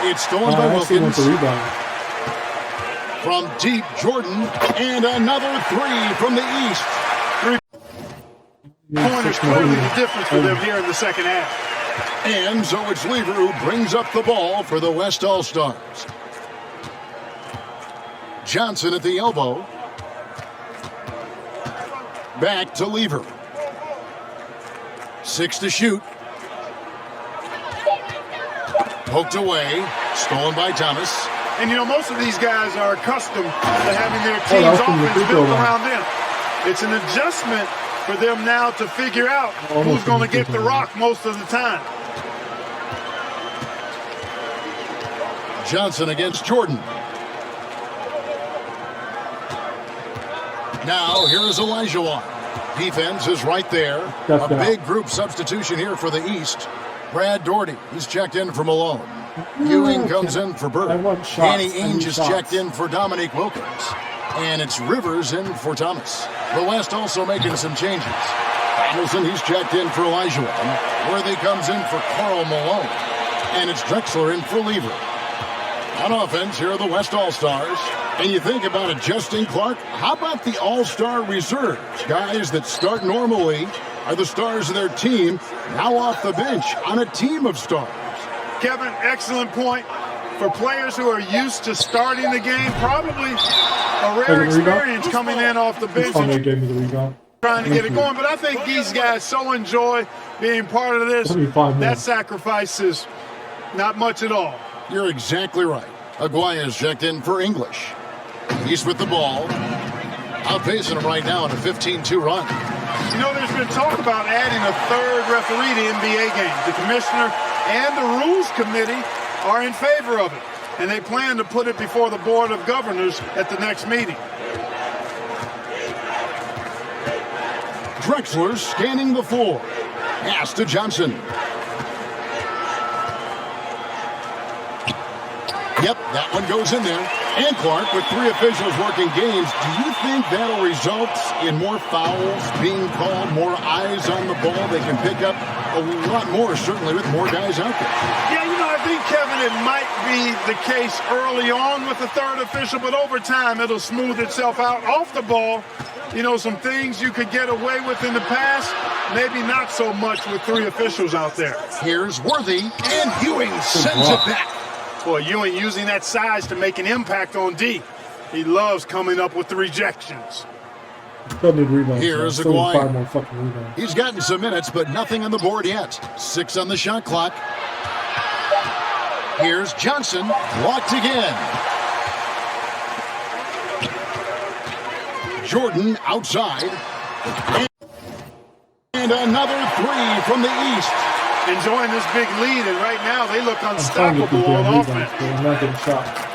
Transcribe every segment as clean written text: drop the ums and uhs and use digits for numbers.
It's stolen by Wilkins. From deep, Jordan, and another three from the east. 3 pointers clearly the difference for them here in the second half. And so it's Lever who brings up the ball for the West All-Stars. Johnson at the elbow. Back to Lever. 6 to shoot. Poked away. Stolen by Thomas. And, you know, most of these guys are accustomed to having their team's offense built around them. It's an adjustment for them now to figure out who's going to get the rock most of the time. Johnson against Jordan. Now, here is Elijah. Defense is right there. A big group substitution here for the East. Brad Doherty, he's checked in for Malone. Ewing comes in for Bird. Danny Ainge is checked in for Dominque Wilkins. And it's Rivers in for Thomas. The West also making some changes. Donaldson, he's checked in for Elijah. Worthy comes in for Karl Malone. And it's Drexler in for Lever. On offense, here are the West All-Stars. And you think about adjusting, Clark, how about the All-Star reserves? Guys that start normally are the stars of their team, now off the bench on a team of stars. Kevin, excellent point. For players who are used to starting the game, probably a rare experience coming in off the bench and trying to get it going. But I think these guys so enjoy being part of this. That sacrifice is not much at all. You're exactly right. Aguaya's checked in for English. He's with the ball. Outpacing him right now in a 15-2 run. You know, there's been talk about adding a third referee to NBA games. The commissioner and the rules committee are in favor of it, and they plan to put it before the Board of Governors at the next meeting. Drexler scanning the floor. Pass to Johnson. Yep, that one goes in there. And Clark, with 3 officials working games, do you think that'll result in more fouls being called, more eyes on the ball? They can pick up a lot more, certainly with more guys out there. Yeah, you know, I think, Kevin, it might be the case early on with the third official, but over time it'll smooth itself out. Off the ball, you know, some things you could get away with in the past, maybe not so much with 3 officials out there. Here's Worthy, and Ewing sends it back. Boy, Ewing using that size to make an impact on D. He loves coming up with the rejections. Here's Aguirre. He's gotten some minutes, but nothing on the board yet. 6 on the shot clock. Here's Johnson, blocked again. Jordan outside. And another 3 from the East. Enjoying this big lead, and right now they look unstoppable on offense.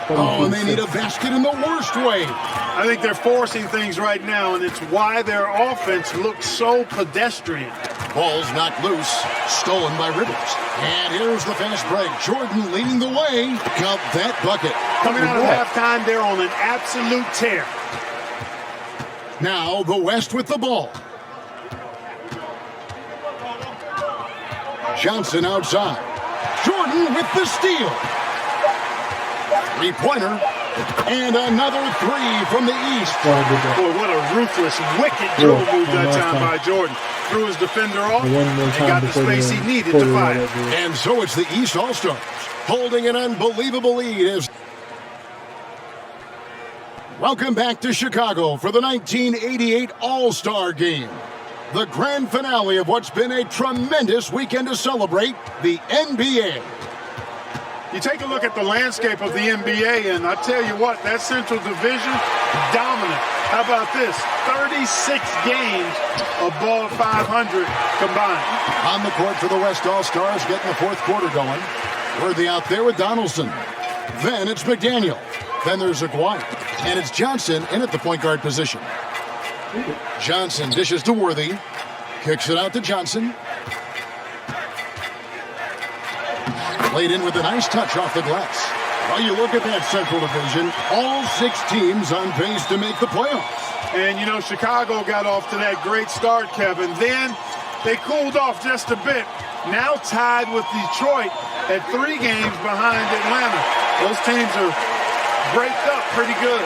Oh, and they need a basket in the worst way. I think they're forcing things right now, and it's why their offense looks so pedestrian. Ball's knocked loose, stolen by Rivers. And here's the fast break. Jordan leading the way. Count that bucket. Coming out of halftime, they're on an absolute tear. Now the West with the ball. Johnson outside. Jordan with the steal. 3-pointer. And another 3 from the East. Boy, what a ruthless, wicked dribble move that time by Jordan. Threw his defender off and got the space he needed to fire. And so it's the East All-Stars holding an unbelievable lead. Welcome back to Chicago for the 1988 All-Star Game. The grand finale of what's been a tremendous weekend to celebrate the NBA. You take a look at the landscape of the NBA, and I tell you what, that Central Division, dominant. How about this? 36 games above 500 combined. On the court for the West All-Stars, getting the 4th quarter going. Worthy out there with Donaldson. Then it's McDaniel. Then there's Aguirre. And it's Johnson in at the point guard position. Johnson dishes to Worthy. Kicks it out to Johnson. Played in with a nice touch off the glass. Well, you look at that Central Division, all 6 teams on pace to make the playoffs. And, you know, Chicago got off to that great start, Kevin. Then they cooled off just a bit. Now tied with Detroit at 3 games behind Atlanta. Those teams are breaked up pretty good.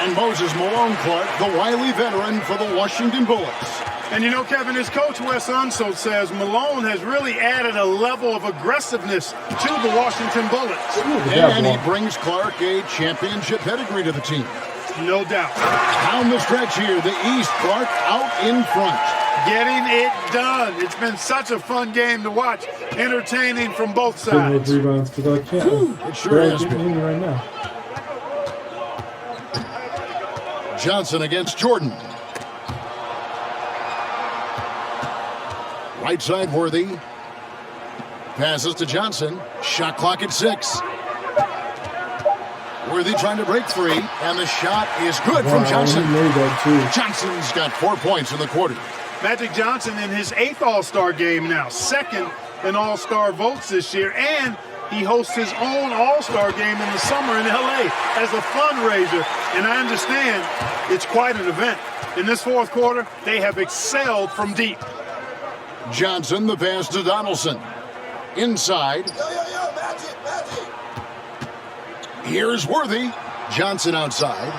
And Moses Malone Clark, the wily veteran for the Washington Bullets. And you know, Kevin, his coach Wes Unseld says Malone has really added a level of aggressiveness to the Washington Bullets. And he brings Clark a championship pedigree to the team. No doubt. Down the stretch here, the East, Clark out in front. Getting it done. It's been such a fun game to watch. Entertaining from both sides. Rebounds because I can't. It sure has been. Right now. Johnson against Jordan. Right side Worthy. Passes to Johnson. Shot clock at 6. Worthy trying to break free, and the shot is good from Johnson. Johnson's got 4 points in the quarter. Magic Johnson in his 8th All-Star game now, 2nd in All-Star votes this year, and he hosts his own All-Star game in the summer in L.A. as a fundraiser, and I understand it's quite an event. In this 4th quarter, they have excelled from deep. Johnson, the pass to Donaldson. Inside. Here's Worthy. Johnson outside.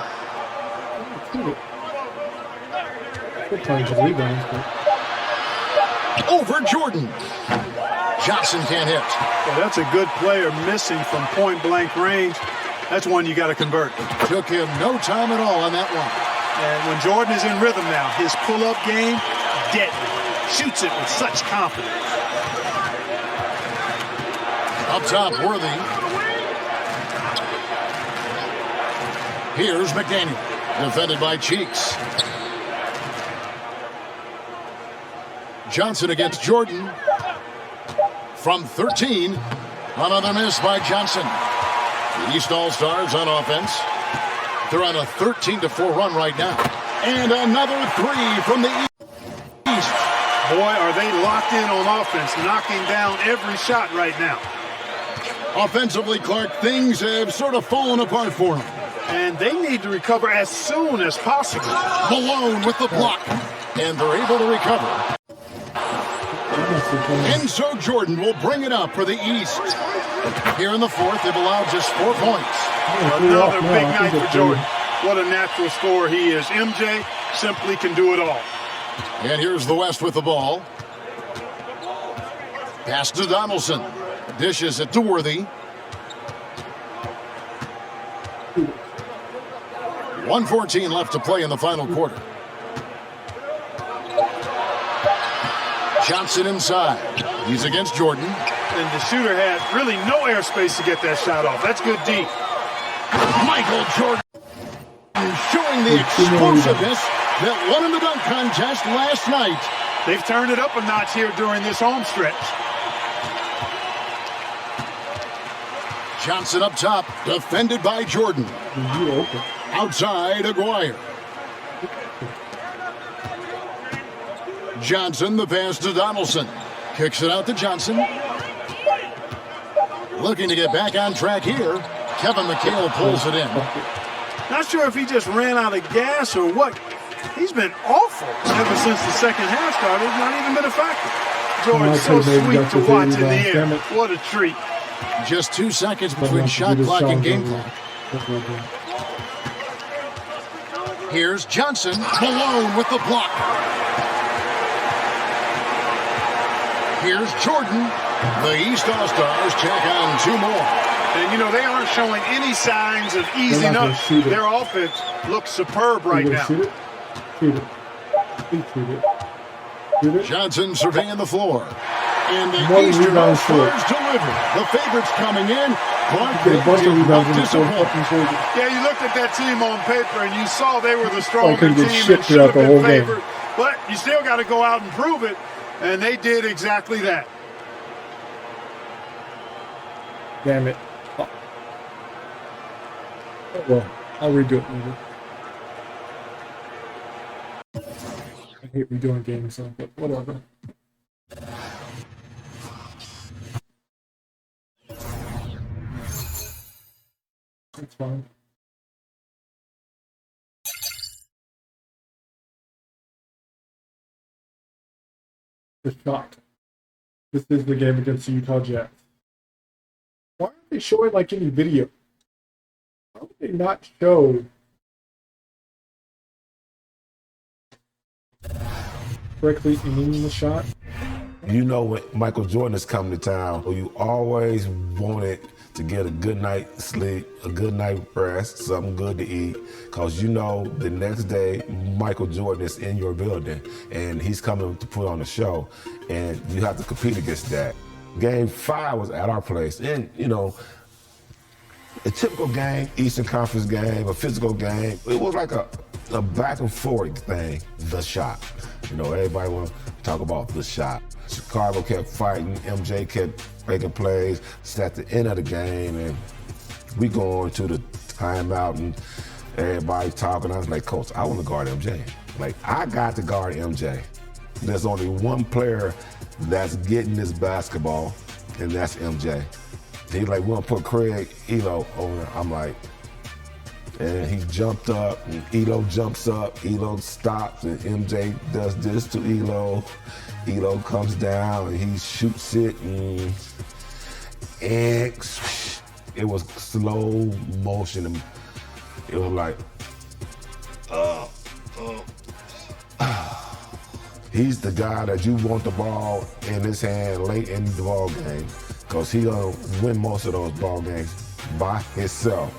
Over Jordan. Johnson can't hit. Well, that's a good player missing from point-blank range. That's one you got to convert. Took him no time at all on that one. And when Jordan is in rhythm now, his pull-up game, deadly. Shoots it with such confidence. Up top, Worthy. Here's McDaniel, defended by Cheeks. Johnson against Jordan. From 13, another miss by Johnson. The East All-Stars on offense. They're on a 13-4 run right now. And another 3 from the East. Boy, are they locked in on offense, knocking down every shot right now. Offensively, Clark, things have sort of fallen apart for them. And they need to recover as soon as possible. Malone with the block. And they're able to recover. And so Jordan will bring it up for the East. Here in the 4th, they've allowed just 4 points. Another big night for Jordan. What a natural scorer he is. MJ simply can do it all. And here's the West with the ball. Pass to Donaldson. Dishes it to Worthy. 1:14 left to play in the final quarter. Johnson inside. He's against Jordan. And the shooter had really no airspace to get that shot off. That's good D. Michael Jordan showing the explosiveness that won in the dunk contest last night. They've turned it up a notch here during this home stretch. Johnson up top, defended by Jordan. Outside, Aguirre. Johnson, the pass to Donaldson. Kicks it out to Johnson. Looking to get back on track here. Kevin McHale pulls it in. Not sure if he just ran out of gas or what. He's been awful ever since the second half started. Not even been effective. George, so sweet to watch in the air. What a treat. Just 2 seconds between shot clock and game clock. Here's Johnson. Malone with the block. Here's Jordan. The East All-Stars check on 2 more. And, you know, they aren't showing any signs of easing up. Their offense looks superb right now. Shoot it. Johnson surveying the floor. And the Eastern All-Stars deliver. The favorites coming in. Clark did not disappoint. Yeah, you looked at that team on paper and you saw they were the stronger team and should have the whole been favored. But you still got to go out and prove it. And they did exactly that. Damn it. Oh. Well, I'll redo it later. I hate redoing games, so, but whatever. It's fine. Just shocked. This is the game against the Utah Jazz. Why aren't they showing like any video? How would they not show correctly aiming the shot? You know when Michael Jordan is coming to town, you always wanted to get a good night's sleep, a good night rest, something good to eat, because you know the next day Michael Jordan is in your building and he's coming to put on a show, and you have to compete against that. Game 5 was at our place, and you know, a typical game, Eastern Conference game, a physical game, it was like a back and forth thing, the shot. You know, everybody want to talk about the shot. Chicago kept fighting, MJ kept making plays. It's at the end of the game, and we go into the timeout, and everybody talking. I was like, Coach, I want to guard MJ. Like, I got to guard MJ. There's only one player that's getting this basketball, and that's MJ. He's like, we're gonna put Craig Elo over. I'm like, and he jumped up, and Elo jumps up, Elo stops, and MJ does this to Elo. Elo comes down, and he shoots it, and it was slow motion. And it was like, he's the guy that you want the ball in his hand late in the ball game, because he'll win most of those ball games by himself.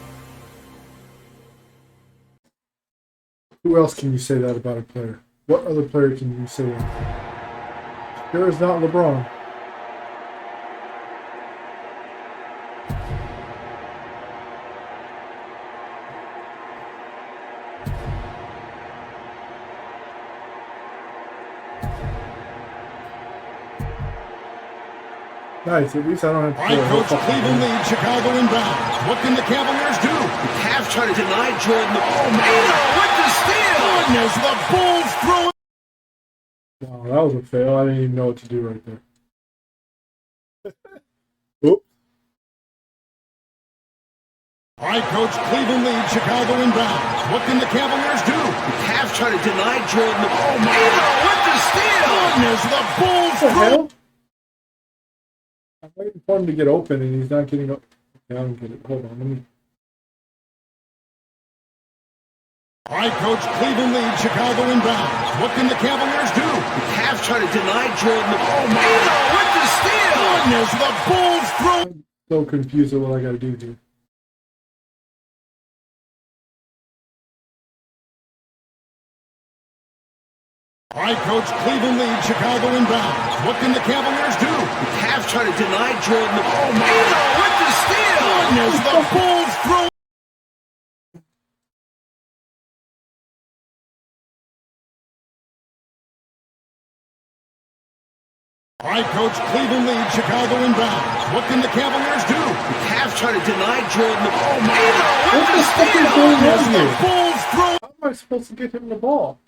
Who else can you say that about a player? What other player can you say that? Sure is not LeBron. Nice, at least I don't have to. All right, Coach, Cleveland leads, Chicago inbound. What can the Cavaliers do? Cavs trying to deny Jordan the ball. Mano with the steal! Goodness, the Bulls throw it. Wow, that was a fail. I didn't even know what to do right there. Oops. All right, Coach, Cleveland leads, Chicago inbound. What can the Cavaliers do? Cavs trying to deny Jordan the ball. Mano with the steal! Goodness, the Bulls What the throw hell? I'm waiting for him to get open and he's not getting open. Okay, I don't get it. Hold on, let me. All right, Coach, Cleveland leads, Chicago inbound. What can the Cavaliers do? Cavs trying to deny Jordan the ball. Mano with the steal! Goodness, the Bulls throw. I'm so confused at what I gotta do here. All right, Coach, Cleveland leads, Chicago inbound. What can the Cavaliers do? Cavs trying to deny Jordan the ball. Mano with the steal! Goodness, the Bulls throw. All right, Coach, Cleveland leads, Chicago inbound. What can the Cavaliers do? Cavs trying to deny Jordan the ball. Mano What with the the fuck is steal! going on Goodness, the here? Bulls throw. How am I supposed to get him the ball?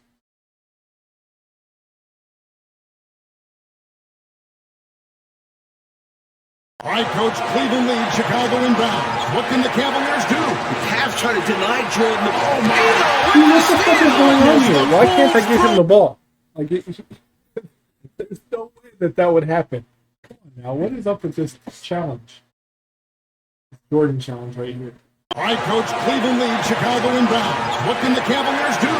All right, Coach, Cleveland leads, Chicago inbound. What can the Cavaliers do? Cavs trying to deny Jordan the ball. Mano Dude, with what the the fuck is steal! going on here? Why can't I get him the ball? Like, there's no way that would happen. Come on now, what is up with this challenge? Jordan challenge right here. All right, Coach, Cleveland leads, Chicago inbound. What can the Cavaliers do?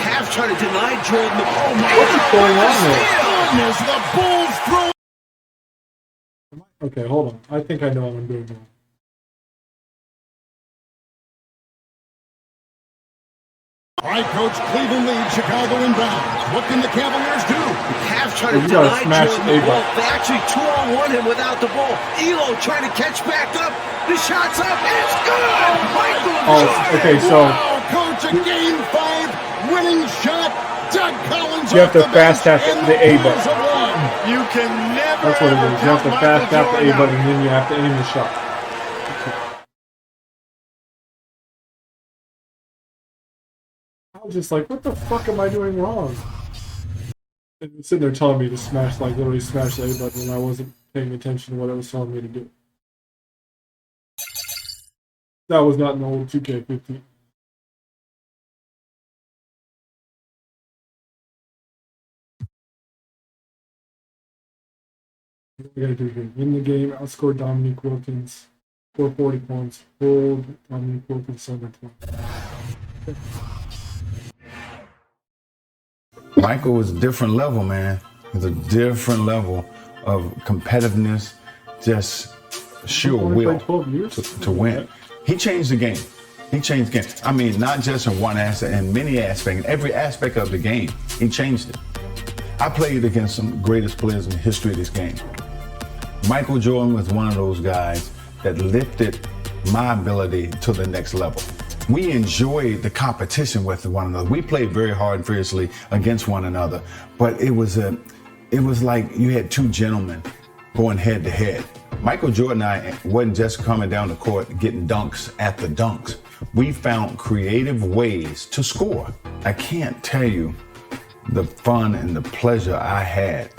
Cavs trying to deny Jordan the ball. What is going on there? Goodness, the Bulls throw. Okay, hold on. I think I know what I'm doing now. All right, Coach, Cleveland leads, Chicago inbound. What can the Cavaliers do? Cavs trying to You gotta deny smash Jordan the A-ball. ball. They actually 2-on-1 him without the ball. Elo trying to catch back up. The shot's up. It's good! Michael Jordan! Okay, so Wow, Coach, a Game 5 winning shot. Doug Collins. you have to off the fast bench, tap and the A Bulls button. have won. You can never That's what it ever is. You have to count fast Michael tap the A Jordan button out. and then you have to aim the shot. I was just like, what the fuck am I doing wrong? And it's sitting there telling me to smash, like literally smash the A button, and I wasn't paying attention to what it was telling me to do. That was not an old 2K15. What we gotta do here? Win the game, outscore Dominque Wilkins. Score 40 points. Hold Dominque Wilkins 7 points. Michael was a different level, man. It was a different level of competitiveness, just sheer will to win. He changed the game. He changed the game. I mean, not just in one aspect, in many aspects, in every aspect of the game, he changed it. I played against some of the greatest players in the history of this game. Michael Jordan was one of those guys that lifted my ability to the next level. We enjoyed the competition with one another. We played very hard and fiercely against one another, but it was like you had two gentlemen going head to head. Michael Jordan and I wasn't just coming down the court getting dunks at the dunks. We found creative ways to score. I can't tell you the fun and the pleasure I had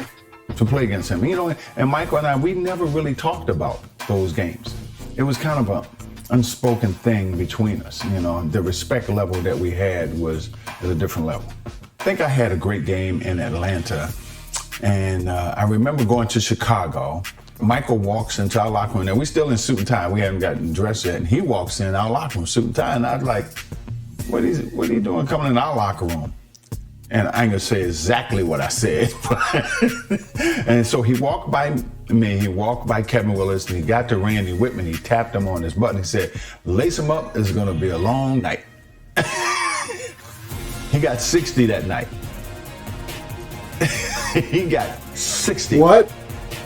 to play against him. You know, and Michael and I, we never really talked about those games. It was kind of an unspoken thing between us. You know, the respect level that we had was at a different level. I think I had a great game in Atlanta, and I remember going to Chicago. Michael walks into our locker room. Now, we're still in suit and tie. We haven't gotten dressed yet. And he walks in our locker room, suit and tie. And I was like, what are you doing coming in our locker room? And I ain't gonna say exactly what I said. And so he walked by me, he walked by Kevin Willis, and he got to Randy Whitman. He tapped him on his butt and he said, lace him up, it's gonna be a long night. He got 60 that night. He got 60. What?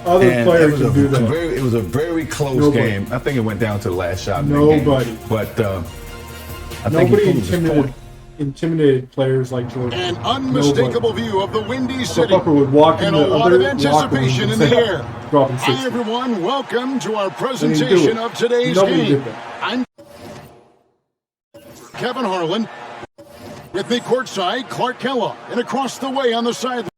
Other players can do that. It was a very close game. I think it went down to the last shot. Nobody. But I think nobody intimidated players like Jordan. An unmistakable view of the Windy City would walk and a lot of anticipation in the air. Hi everyone, welcome to our presentation of today's game. I'm Kevin Harlan. With me courtside, Clark Kellogg, and across the way on the sideline.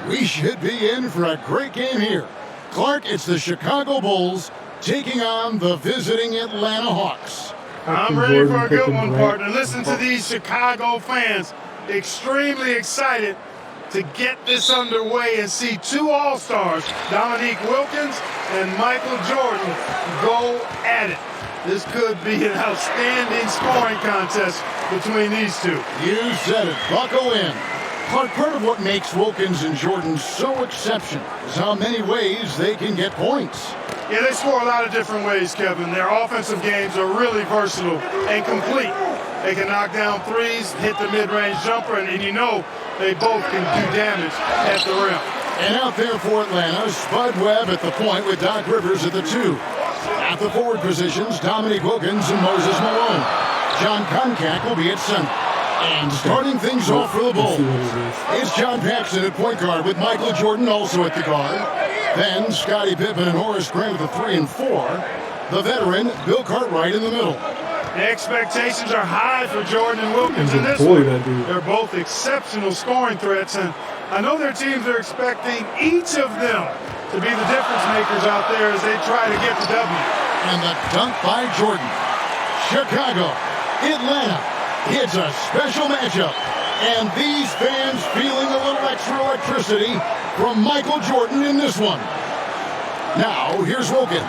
We should be in for a great game here. Clark, it's the Chicago Bulls taking on the visiting Atlanta Hawks. I'm ready for a good one, partner. Listen to these Chicago fans. Extremely excited to get this underway and see two All-Stars, Dominque Wilkins and Michael Jordan, go at it. This could be an outstanding scoring contest between these two. You said it. Buckle in. Clark, part of what makes Wilkins and Jordan so exceptional is how many ways they can get points. Yeah, they score a lot of different ways, Kevin. Their offensive games are really versatile and complete. They can knock down threes, hit the mid-range jumper, and you know they both can do damage at the rim. And out there for Atlanta, Spud Webb at the point with Doc Rivers at the 2. At the forward positions, Dominque Wilkins and Moses Malone. John Koncak will be at center. And starting things off for the Bulls is John Paxson at point guard with Michael Jordan also at the guard. Then Scottie Pippen and Horace Grant at the 3 and 4. The veteran, Bill Cartwright in the middle. The expectations are high for Jordan and Wilkins in this one. They're both exceptional scoring threats, and I know their teams are expecting each of them to be the difference makers out there as they try to get the W. And the dunk by Jordan. Chicago, Atlanta. It's a special matchup, and these fans feeling a little extra electricity from Michael Jordan in this one. Now, here's Wilkins.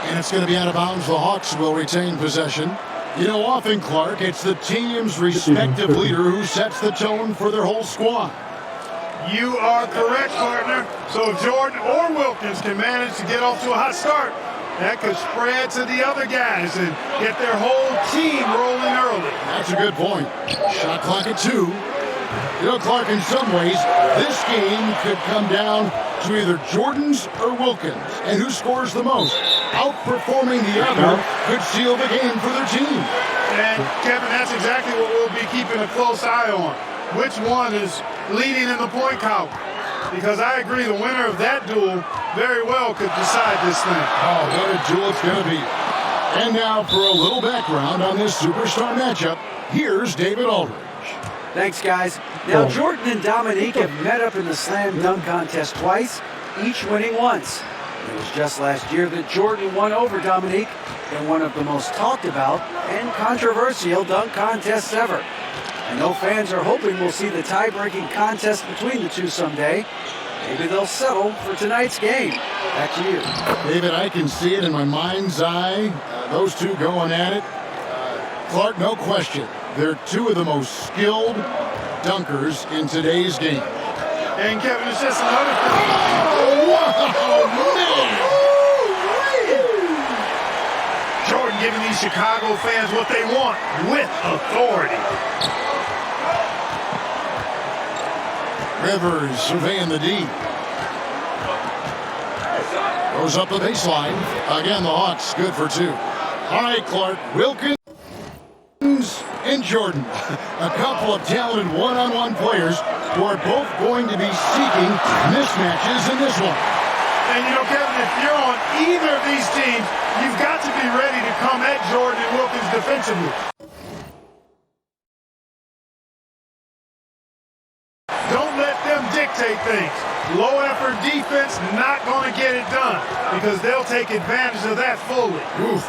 And it's going to be out of bounds. The Hawks will retain possession. You know, often, Clark, it's the team's respective leader who sets the tone for their whole squad. You are correct, partner. So if Jordan or Wilkins can manage to get off to a hot start, that could spread to the other guys and get their whole team rolling early. That's a good point. Shot clock at 2. You know, Clark, in some ways, this game could come down to either Jordan's or Wilkins. And who scores the most? Outperforming the other could seal the game for their team. And, Kevin, that's exactly what we'll be keeping a close eye on. Which one is leading in the point column? Because I agree, the winner of that duel very well could decide this thing. Oh, what a duel it's going to be. And now for a little background on this superstar matchup, here's David Aldridge. Thanks, guys. Now, Jordan and Dominque have met up in the slam dunk contest twice, each winning once. It was just last year that Jordan won over Dominque in one of the most talked about and controversial dunk contests ever. I know fans are hoping we'll see the tie-breaking contest between the two someday. Maybe they'll settle for tonight's game. Back to you. David, I can see it in my mind's eye. Those two going at it. Clark, no question. They're two of the most skilled dunkers in today's game. And Kevin, it's just another thing. Oh, wow, man! Jordan giving these Chicago fans what they want with authority. Rivers surveying the D. Goes up the baseline. Again, the Hawks good for two. All right, Clark. Wilkins and Jordan. A couple of talented one-on-one players who are both going to be seeking mismatches in this one. And you know, Kevin, if you're on either of these teams, you've got to be ready to come at Jordan and Wilkins defensively. Don't let them dictate things. Low effort defense not going to get it done because they'll take advantage of that fully. Oof.